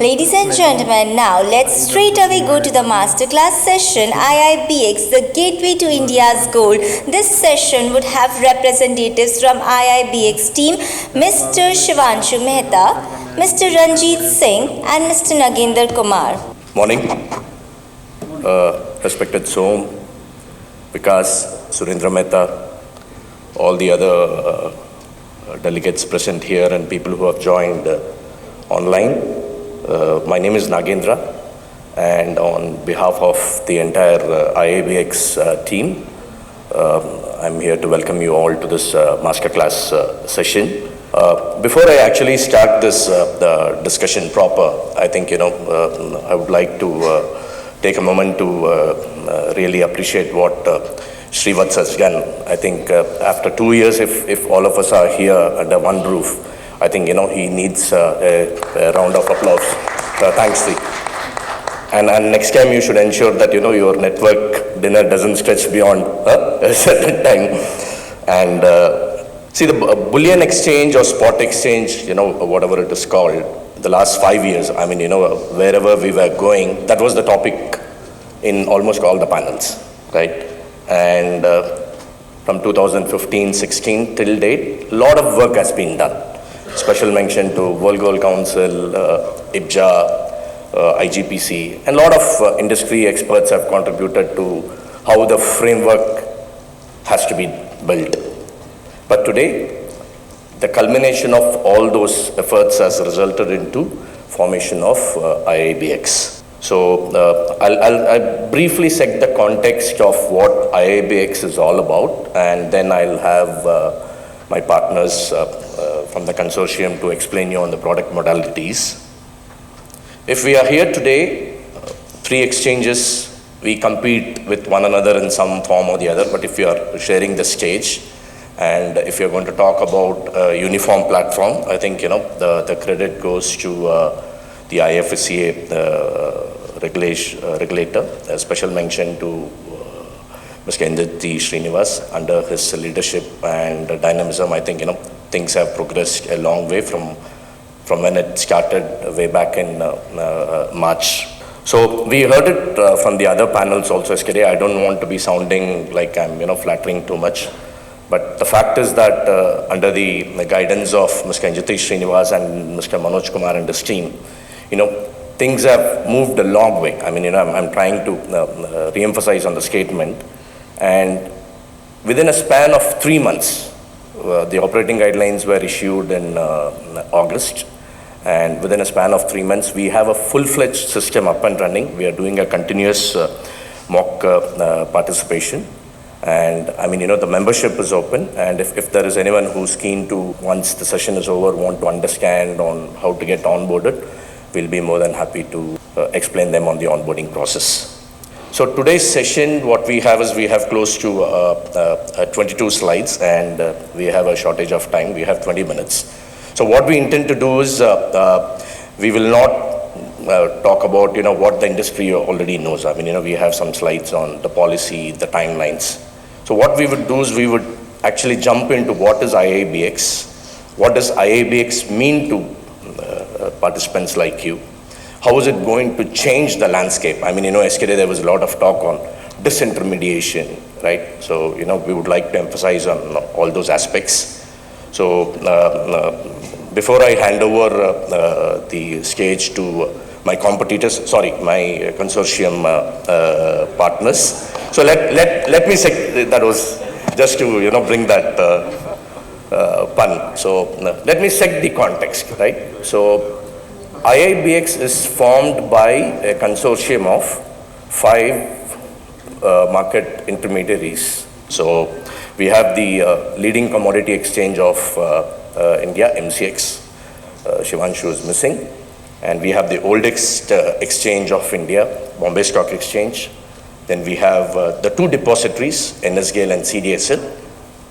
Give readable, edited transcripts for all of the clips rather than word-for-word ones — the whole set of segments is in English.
Ladies and gentlemen, now let's straight away go to the Masterclass session, IIBX, the gateway to India's gold. This session would have representatives from IIBX team, Mr. Shivanshu Mehta, Mr. Ranjit Singh and Mr. Nagendra Kumar. Morning, respected Som, Vikas, Surendra Mehta, all the other delegates present here and people who have joined online. My name is Nagendra, and on behalf of the entire IIBX team, I'm here to welcome you all to this Masterclass session. Before I actually start this discussion proper, I think, I would like to take a moment to really appreciate what Srivatsa has done. I think after 2 years, if all of us are here under one roof, I think, he needs a round of applause. Thanks, Sri. And next time you should ensure that, your network dinner doesn't stretch beyond a certain time. And see, the bullion exchange or spot exchange, whatever it is called, the last 5 years, I mean, wherever we were going, that was the topic in almost all the panels, right? And from 2015-16 till date, a lot of work has been done. Special mention to World Gold Council, IBJA, IGPC, and a lot of industry experts have contributed to how the framework has to be built. But today, the culmination of all those efforts has resulted into formation of IIBX. So I'll briefly set the context of what IIBX is all about, and then I'll have my partners from the consortium to explain you on the product modalities. If we are here today, 3 exchanges, we compete with one another in some form or the other, but if you are sharing the stage, and if you're going to talk about a uniform platform, I think, the credit goes to the IFSCA regulator. A special mention to Mr. Indranjeet Srinivas. Under his leadership and dynamism, I think, things have progressed a long way from when it started way back in March. So we heard it from the other panels also yesterday. I don't want to be sounding like I'm, flattering too much. But the fact is that under the guidance of Mr. Indranjeet Srinivas and Mr. Manoj Kumar and his team, things have moved a long way. I mean, I'm trying to re-emphasize on the statement. And within a span of 3 months, the operating guidelines were issued in August. And within a span of 3 months, we have a full-fledged system up and running. We are doing a continuous mock participation. And I mean, the membership is open. And if there is anyone who's keen to, once the session is over, want to understand on how to get onboarded, we'll be more than happy to explain them on the onboarding process. So today's session, what we have is we have close to 22 slides, and we have a shortage of time. We have 20 minutes. So what we intend to do is we will not talk about, what the industry already knows. I mean, we have some slides on the policy, the timelines. So what we would do is we would actually jump into what is IIBX, what does IIBX mean to participants like you, how is it going to change the landscape? I mean, yesterday there was a lot of talk on disintermediation, right? So, we would like to emphasize on all those aspects. So before I hand over the stage to my competitors, my consortium partners. So let me say, that was just to, bring that pun. So let me set the context, right? So IIBX is formed by a consortium of 5 market intermediaries. So we have the leading commodity exchange of India, MCX. Shivanshu is missing. And we have the oldest exchange of India, Bombay Stock Exchange. Then we have the 2 depositories, NSGL and CDSL.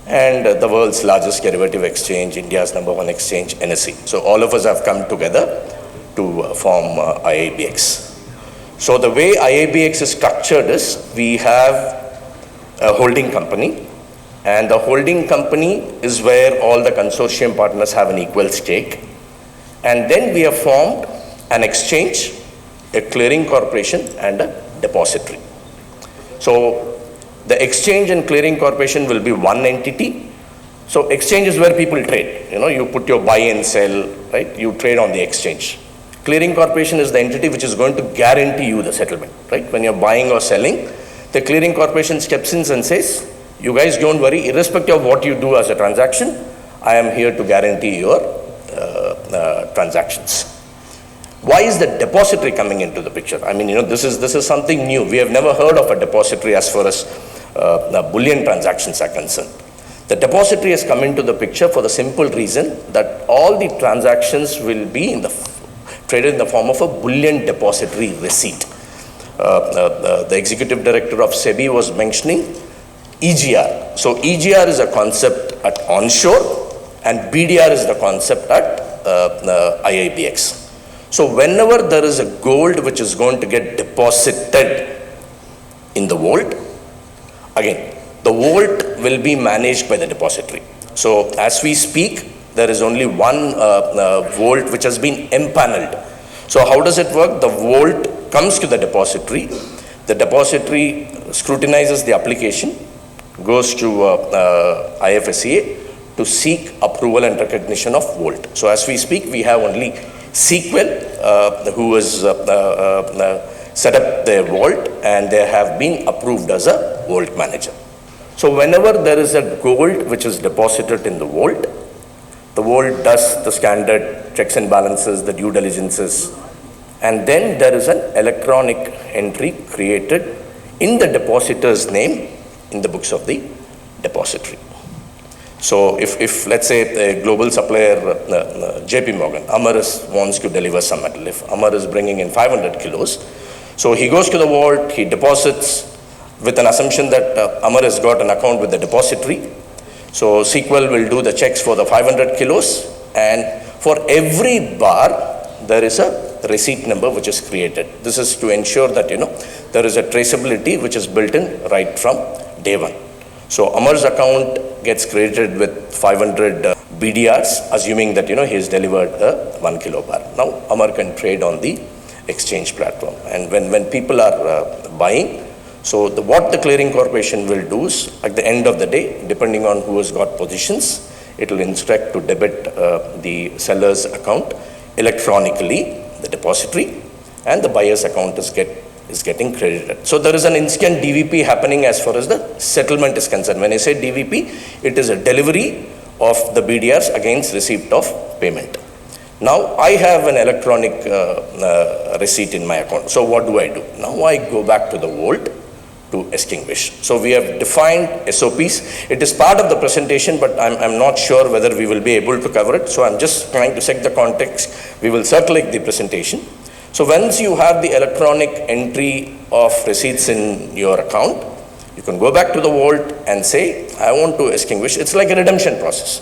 And the world's largest derivative exchange, India's #1 exchange, NSE. So all of us have come together to form IIBX. So the way IIBX is structured is we have a holding company, and the holding company is where all the consortium partners have an equal stake. And then we have formed an exchange, a clearing corporation, and a depository. So the exchange and clearing corporation will be one entity. So exchange is where people trade. You put your buy and sell, right? You trade on the exchange. Clearing corporation is the entity which is going to guarantee you the settlement, right? When you're buying or selling, the clearing corporation steps in and says, you guys don't worry, irrespective of what you do as a transaction, I am here to guarantee your transactions. Why is the depository coming into the picture? I mean, this is something new. We have never heard of a depository as far as bullion transactions are concerned. The depository has come into the picture for the simple reason that all the transactions will be traded in the form of a bullion depository receipt. The executive director of SEBI was mentioning EGR. So EGR is a concept at onshore and BDR is the concept at IIBX. So whenever there is a gold which is going to get deposited in the vault, again, the vault will be managed by the depository. So as we speak, there is only one vault which has been empaneled. So how does it work? The vault comes to the depository. The depository scrutinizes the application, goes to IFSCA to seek approval and recognition of vault. So as we speak, we have only Sequel who has set up their vault and they have been approved as a vault manager. So whenever there is a gold which is deposited in the vault does the standard checks and balances, the due diligences, and then there is an electronic entry created in the depositor's name in the books of the depository. So if let's say a global supplier, JP Morgan, Amar wants to deliver some metal. If Amar is bringing in 500 kilos, so he goes to the vault, he deposits with an assumption that Amar has got an account with the depository. So Sequel will do the checks for the 500 kilos, and for every bar there is a receipt number which is created. This is to ensure that there is a traceability which is built in right from day one. So Amar's account gets created with 500 BDRs, assuming that he has delivered a 1 kilo bar. Now Amar can trade on the exchange platform, and when people are buying, so what the clearing corporation will do is, at the end of the day, depending on who has got positions, it will instruct to debit the seller's account electronically, the depository, and the buyer's account is getting credited. So there is an instant DVP happening as far as the settlement is concerned. When I say DVP, it is a delivery of the BDRs against receipt of payment. Now I have an electronic receipt in my account. So what do? Now I go back to the vault to extinguish. So we have defined SOPs. It is part of the presentation, but I'm not sure whether we will be able to cover it. So I'm just trying to set the context. We will circulate the presentation. So once you have the electronic entry of receipts in your account, you can go back to the vault and say, I want to extinguish. It's like a redemption process.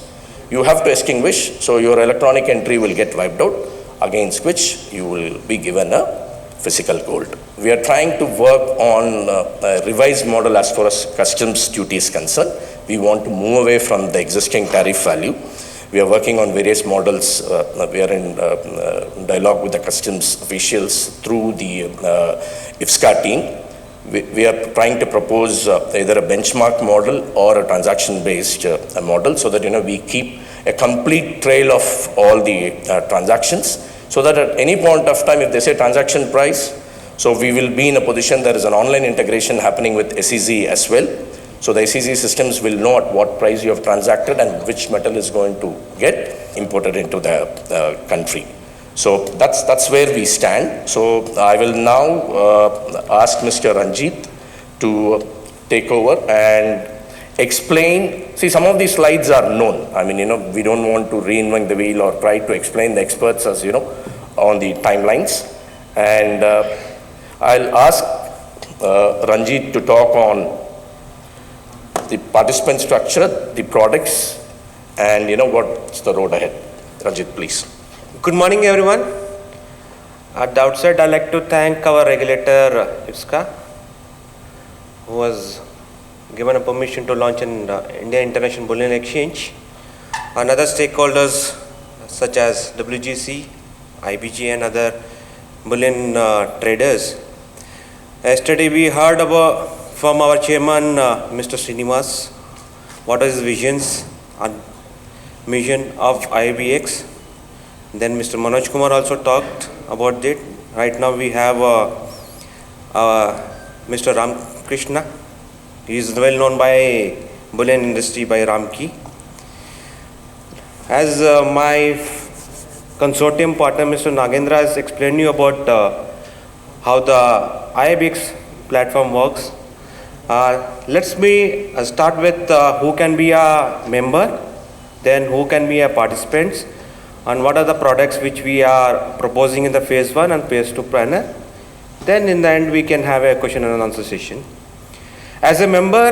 You have to extinguish, so your electronic entry will get wiped out, against which you will be given a physical gold. We are trying to work on a revised model as far as customs duty is concerned. We want to move away from the existing tariff value. We are working on various models. We are in dialogue with the customs officials through the IFSCA team. We are trying to propose either a benchmark model or a transaction-based model, so that we keep a complete trail of all the transactions, so that at any point of time, if they say transaction price, so we will be in a position, there is an online integration happening with SEZ as well. So the SEZ systems will know at what price you have transacted and which metal is going to get imported into the country. So that's where we stand. So I will now ask Mr. Ranjit to take over and explain. See, some of these slides are known. I mean, we don't want to reinvent the wheel or try to explain the experts as, on the timelines. And I'll ask Ranjit to talk on the participant structure, the products, and what's the road ahead. Ranjit, please. Good morning, everyone. At the outset, I'd like to thank our regulator, IFSCA, who was given a permission to launch an India International Bullion Exchange, and other stakeholders such as WGC, IBG, and other bullion traders. Yesterday we heard from our chairman, Mr. Srinivas, what are his visions and mission of IIBX. Then Mr. Manoj Kumar also talked about it. Right now we have Mr. Ram Krishna. He is well known by bullion industry by Ramki. As my consortium partner Mr. Nagendra has explained you about how the IIBX platform works. Let's start with who can be a member, then who can be a participants, and what are the products which we are proposing in the phase 1 and phase 2 planner. Then in the end we can have a question and answer session. As a member,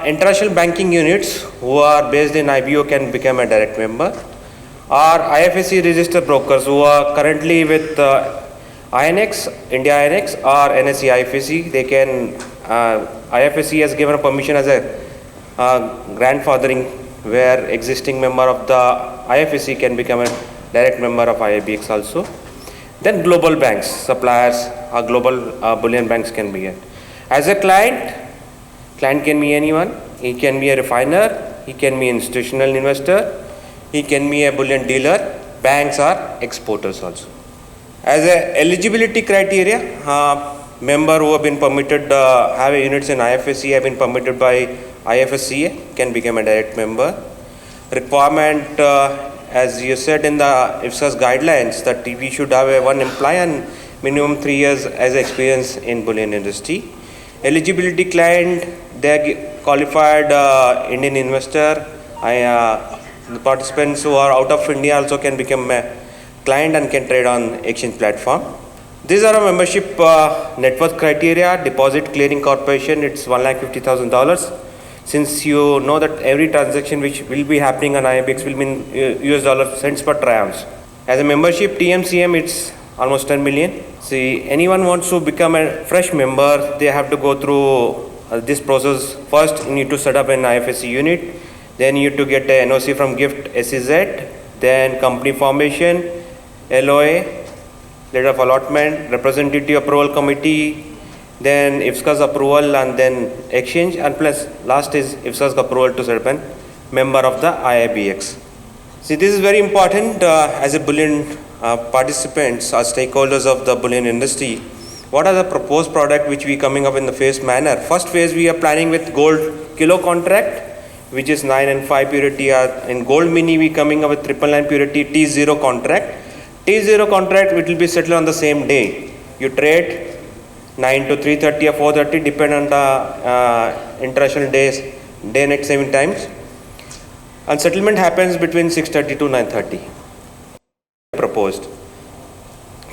international banking units who are based in IBO can become a direct member, or IFSC registered brokers who are currently with INX, India INX or NSE IFSC, they can, IFSC has given a permission as a grandfathering where existing member of the IFSC can become a direct member of IIBX also. Then global banks, suppliers or global bullion banks can be it. As a client can be anyone. He can be a refiner, he can be an institutional investor, he can be a bullion dealer, banks are exporters also. As a eligibility criteria, member who have been permitted, have units in IFSC have been permitted by IFSCA can become a direct member. Requirement, as you said in the IFSCA's guidelines, that we should have one employee and minimum 3 years as experience in bullion industry. Eligibility client, they are qualified Indian investor. The participants who are out of India also can become a client and can trade on exchange platform. These are our membership net worth criteria. Deposit Clearing Corporation, it's $150,000. Since you know that every transaction which will be happening on IIBX will be in US dollar cents per ounce. As a membership TMCM, it's almost 10 million. See, anyone wants to become a fresh member, they have to go through this process. First, you need to set up an IFSC unit. Then you need to get a NOC from GIFT SEZ. Then company formation, LOA, letter of allotment, representative approval committee, then IFSCA's approval, and then exchange, and plus last is IFSCA's approval to set up a member of the IIBX. See, this is very important as a bullion participants or stakeholders of the bullion industry. What are the proposed product which we coming up in the phase manner? First phase we are planning with gold kilo contract, which is 9 and 5 purity. In gold mini we coming up with 999 purity T0 contract. T0 contract which will be settled on the same day. You trade 9 to 3:30 or 4:30 depend on the international days, day night saving times, and settlement happens between 6:30 to 9:30 proposed.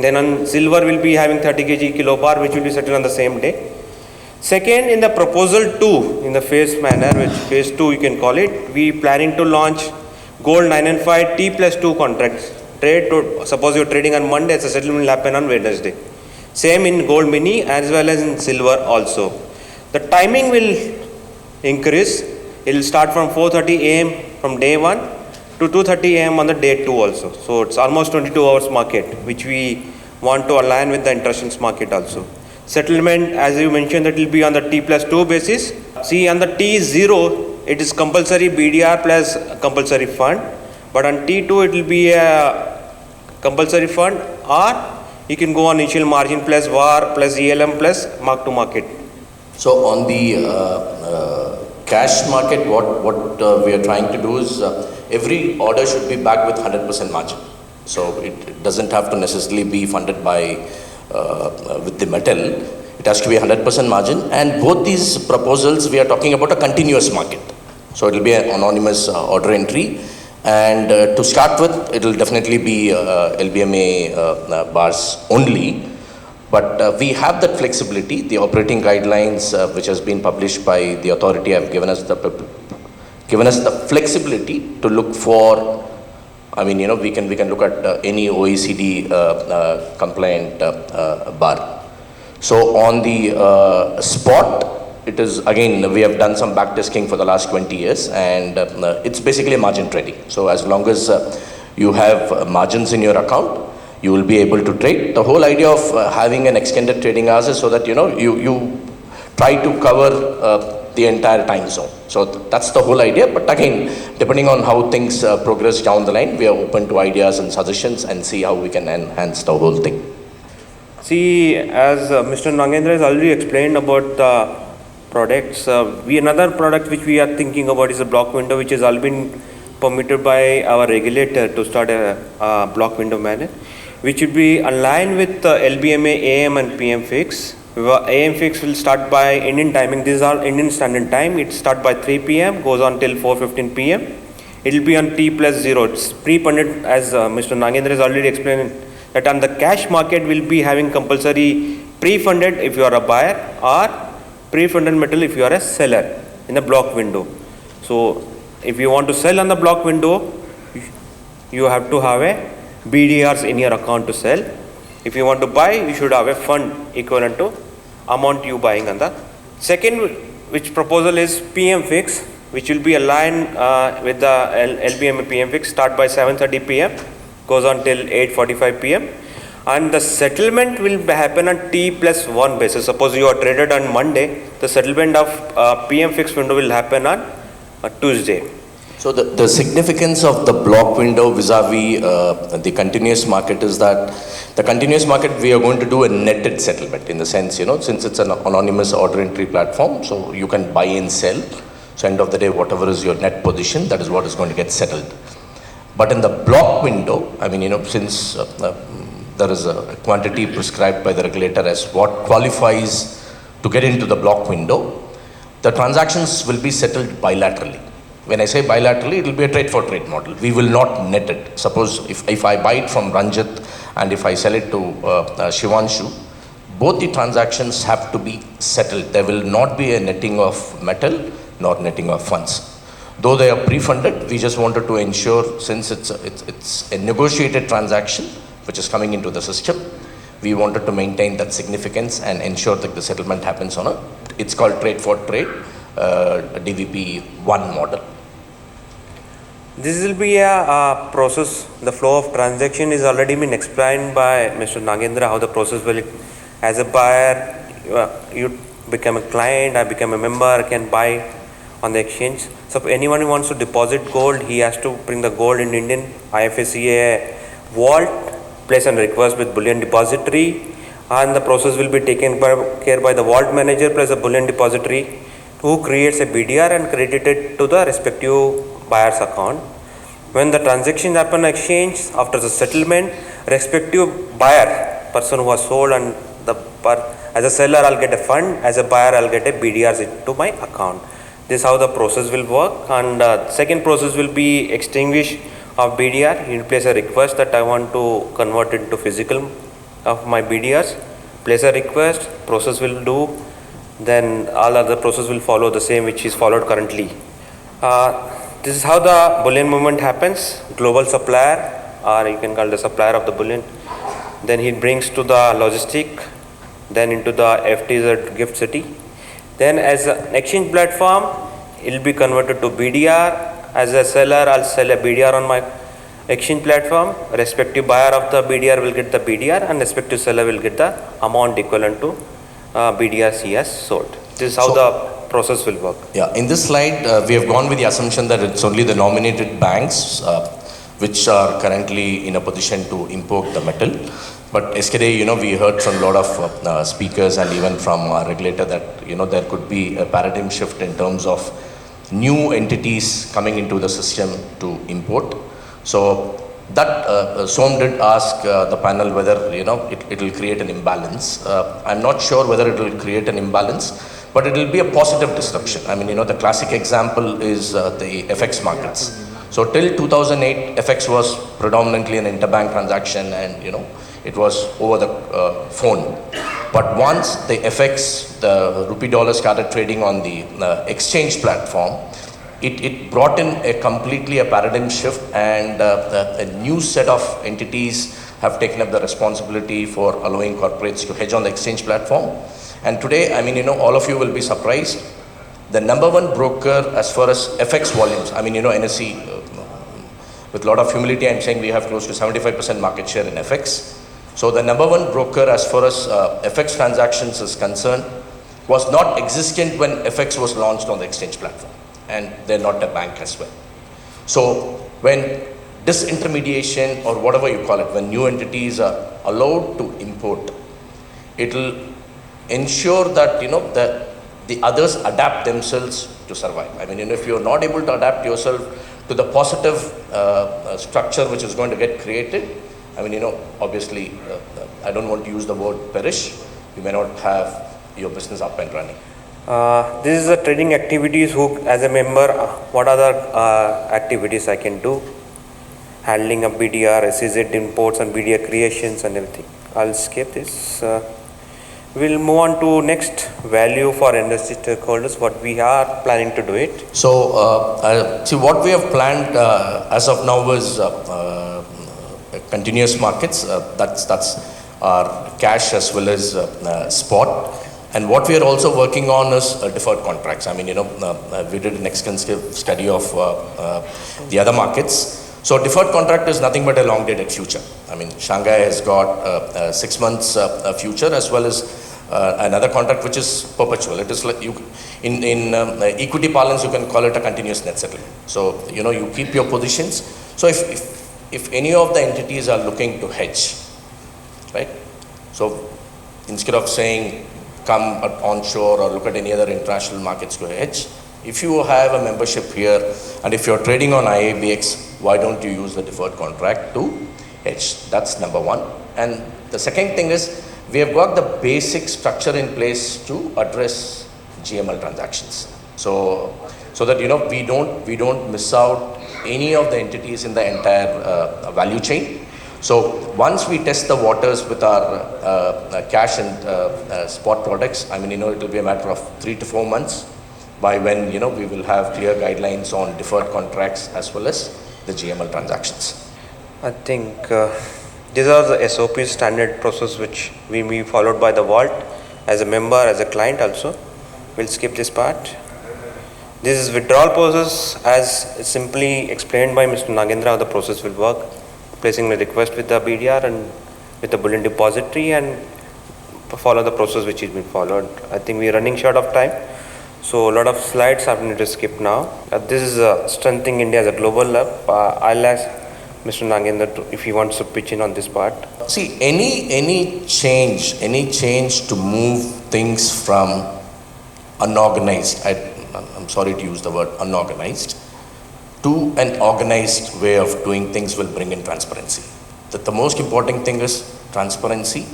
Then on silver will be having 30 kg kilo bar which will be settled on the same day. Second, in the proposal 2 in the phase manner, which phase 2 you can call it, we planning to launch gold 9 and 5 T+2 contracts. Trade to, suppose you're trading on Monday, the settlement will happen on Wednesday. Same in gold mini as well as in silver also. The timing will increase. It will start from 4:30 AM from day 1 to 2:30 AM on the day 2 also. So it's almost 22 hours market, which we want to align with the international market also. Settlement, as you mentioned, that will be on the T+2 basis. See, on the T0, it is compulsory BDR plus compulsory fund. But on T2, it will be a compulsory fund, or you can go on initial margin plus VAR plus ELM plus mark to market. So on the cash market, what we are trying to do is every order should be backed with 100% margin. So it doesn't have to necessarily be funded by with the metal. It has to be 100% margin. And both these proposals, we are talking about a continuous market. So it will be an anonymous order entry. And to start with, it will definitely be LBMA bars only. But we have that flexibility. The operating guidelines, which has been published by the authority, have given us the flexibility to look for. I mean, we can look at any OECD compliant bar. So on the spot, it is, again, we have done some back testing for the last 20 years, and it's basically a margin trading. So as long as you have margins in your account, you will be able to trade. The whole idea of having an extended trading hours is so that, you try to cover the entire time zone. So that's the whole idea. But again, depending on how things progress down the line, we are open to ideas and suggestions and see how we can enhance the whole thing. See, as Mr. Nagendra has already explained about the products, another product which we are thinking about is a block window, which has all been permitted by our regulator to start a block window manner, which would be aligned with LBMA AM and PM fix. AM fix will start by Indian timing. This is all Indian standard time. It starts by 3 p.m. goes on till 4:15 p.m. It will be on T+0. It's pre-funded, as Mr. Nagendra has already explained, that on the cash market will be having compulsory pre-funded if you are a buyer, or pre-funded metal if you are a seller in the block window. So if you want to sell on the block window, you have to have a BDRs in your account to sell. If you want to buy, you should have a fund equivalent to amount you buying on the second, which proposal is PM fix, which will be aligned with the LBM PM fix. Start by 7:30 p.m. goes on till 8:45 p.m. and the settlement will happen on T+1 basis. Suppose you are traded on Monday, the settlement of PM fix window will happen on Tuesday. So the significance of the block window vis-a-vis the continuous market is that the continuous market, we are going to do a netted settlement, in the sense, since it's an anonymous order entry platform, so you can buy and sell. So end of the day, whatever is your net position, that is what is going to get settled. But in the block window, since there is a quantity prescribed by the regulator as what qualifies to get into the block window, the transactions will be settled bilaterally. When I say bilaterally, it will be a trade for trade model. We will not net it. Suppose if I buy it from Ranjit and if I sell it to Shivanshu, both the transactions have to be settled. There will not be a netting of metal nor netting of funds. Though they are pre-funded, we just wanted to ensure, since it's a negotiated transaction which is coming into the system, we wanted to maintain that significance and ensure that the settlement happens on it's called trade for trade, DVP 1 model. This will be a process. The flow of transaction is already been explained by Mr. Nagendra, how the process will, as a buyer, you become a client, I become a member, I can buy on the exchange. So if anyone who wants to deposit gold, he has to bring the gold in Indian IFSCA vault, place a request with bullion depository, and the process will be taken care by the vault manager plus a bullion depository, who creates a BDR and credited to the respective buyer's account. When the transaction happen on exchange, after the settlement, respective buyer, person who has sold, and as a seller I'll get a fund, as a buyer I'll get a BDRs into my account. This is how the process will work. And second process will be extinguish of BDR. You place a request that I want to convert it to physical of my BDRs. Place a request, process will do. Then all other process will follow the same which is followed currently. This is how the bullion movement happens. Global supplier, or you can call the supplier of the bullion. Then he brings to the logistic, then into the FTZ gift city. Then as an exchange platform, it will be converted to BDR. As a seller, I'll sell a BDR on my exchange platform. Respective buyer of the BDR will get the BDR, and respective seller will get the amount equivalent to BDRs he has sold. This is how the process will work. Yeah, in this slide, we have gone with the assumption that it's only the nominated banks which are currently in a position to import the metal. But yesterday, we heard from a lot of speakers and even from our regulator that, there could be a paradigm shift in terms of new entities coming into the system to import. So that Som did ask the panel whether, it will create an imbalance. I'm not sure whether it will create an imbalance, but it will be a positive disruption. The classic example is the FX markets. So till 2008, FX was predominantly an interbank transaction, and it was over the phone. But once the FX, the rupee dollar, started trading on the exchange platform, it brought in a completely a paradigm shift, and a new set of entities have taken up the responsibility for allowing corporates to hedge on the exchange platform. And today, all of you will be surprised. The number one broker as far as FX volumes, NSE with a lot of humility, I'm saying we have close to 75% market share in FX. So the number one broker as far as FX transactions is concerned was not existent when FX was launched on the exchange platform, and they're not a bank as well. So when disintermediation or whatever you call it, when new entities are allowed to import, it will ensure that the others adapt themselves to survive. I mean, if you're not able to adapt yourself to the positive structure which is going to get created, I mean, obviously, I don't want to use the word perish. You may not have your business up and running. This is the trading activities. Who, as a member, what other activities I can do? Handling of BDR, SEZ imports and BDR creations and everything. I'll skip this. We'll move on to next value for industry stakeholders. What we are planning to do it. So, see, what we have planned as of now is continuous markets. That's our cash as well as spot. And what we are also working on is deferred contracts. I mean, we did an extensive study of the other markets. So deferred contract is nothing but a long dated future. I mean, Shanghai has got 6 months future as well as another contract which is perpetual. It is like in equity parlance, you can call it a continuous net settlement. So, you keep your positions. So if any of the entities are looking to hedge, right? So instead of saying, come onshore or look at any other international markets to hedge. If you have a membership here and if you're trading on IIBX, why don't you use the deferred contract to hedge? That's number one. And the second thing is we have got the basic structure in place to address GML transactions. So that we don't miss out any of the entities in the entire value chain. So once we test the waters with our cash and spot products, I mean, it will be a matter of 3 to 4 months by when, we will have clear guidelines on deferred contracts as well as the GML transactions. I think these are the SOP standard process which we be followed by the vault as a member, as a client also. We'll skip this part. This is withdrawal process as simply explained by Mr. Nagendra how the process will work. Placing a request with the BDR and with the bullion depository and follow the process which is being followed. I think we are running short of time. So a lot of slides I need to skip now. This is strengthening India as a global hub. I'll ask Mr. Nagendra if he wants to pitch in on this part. See, any change to move things from unorganized, I'm sorry to use the word unorganized, to an organized way of doing things will bring in transparency. The most important thing is transparency.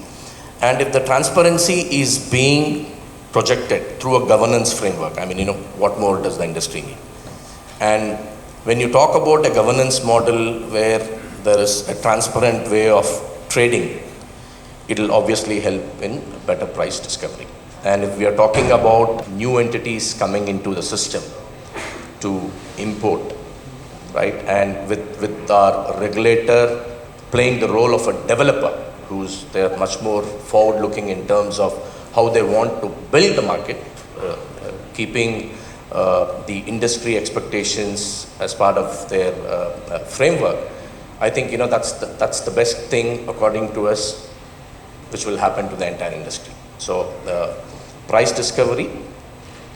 And if the transparency is being projected through a governance framework, I mean, what more does the industry need? And when you talk about a governance model where there is a transparent way of trading, it will obviously help in better price discovery. And if we are talking about new entities coming into the system to import, right, and with our regulator playing the role of a developer they're much more forward looking in terms of how they want to build the market, keeping the industry expectations as part of their framework. I think that's the best thing according to us which will happen to the entire industry. So price discovery,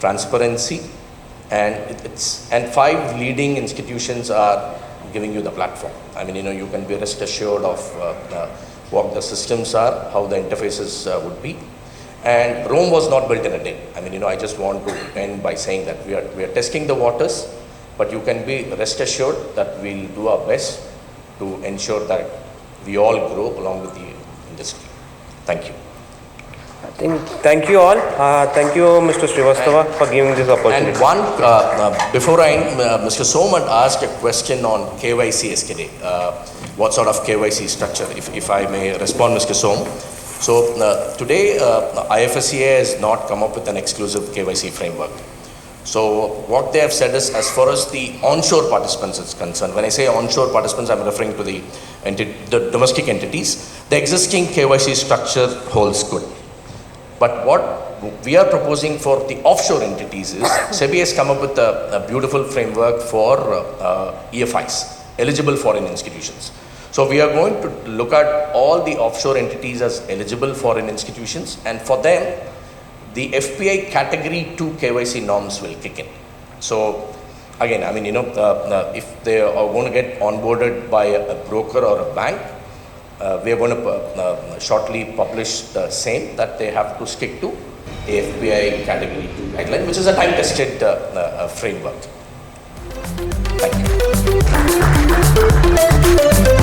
transparency, and 5 leading institutions are giving you the platform. I mean, you can be rest assured of what the systems are, how the interfaces would be. And Rome was not built in a day. I mean, I just want to end by saying that we are testing the waters, but you can be rest assured that we'll do our best to ensure that we all grow along with the industry. Thank you. Thank you all. Thank you, Mr. Srivastava, for giving this opportunity. And one, before I end, Mr. Soman asked a question on KYC yesterday. What sort of KYC structure, if I may respond, Mr. Som. So today, IFSCA has not come up with an exclusive KYC framework. So what they have said is, as far as the onshore participants is concerned, when I say onshore participants, I'm referring to the domestic entities, the existing KYC structure holds good. But what we are proposing for the offshore entities is, SEBI has come up with a beautiful framework for EFIs. eligible foreign institutions. So we are going to look at all the offshore entities as eligible foreign institutions, and for them, the FPI Category 2 KYC norms will kick in. So again, I mean, if they are going to get onboarded by a broker or a bank, we are going to shortly publish the same that they have to stick to the FPI Category 2 guideline, which is a time-tested framework. Thank you.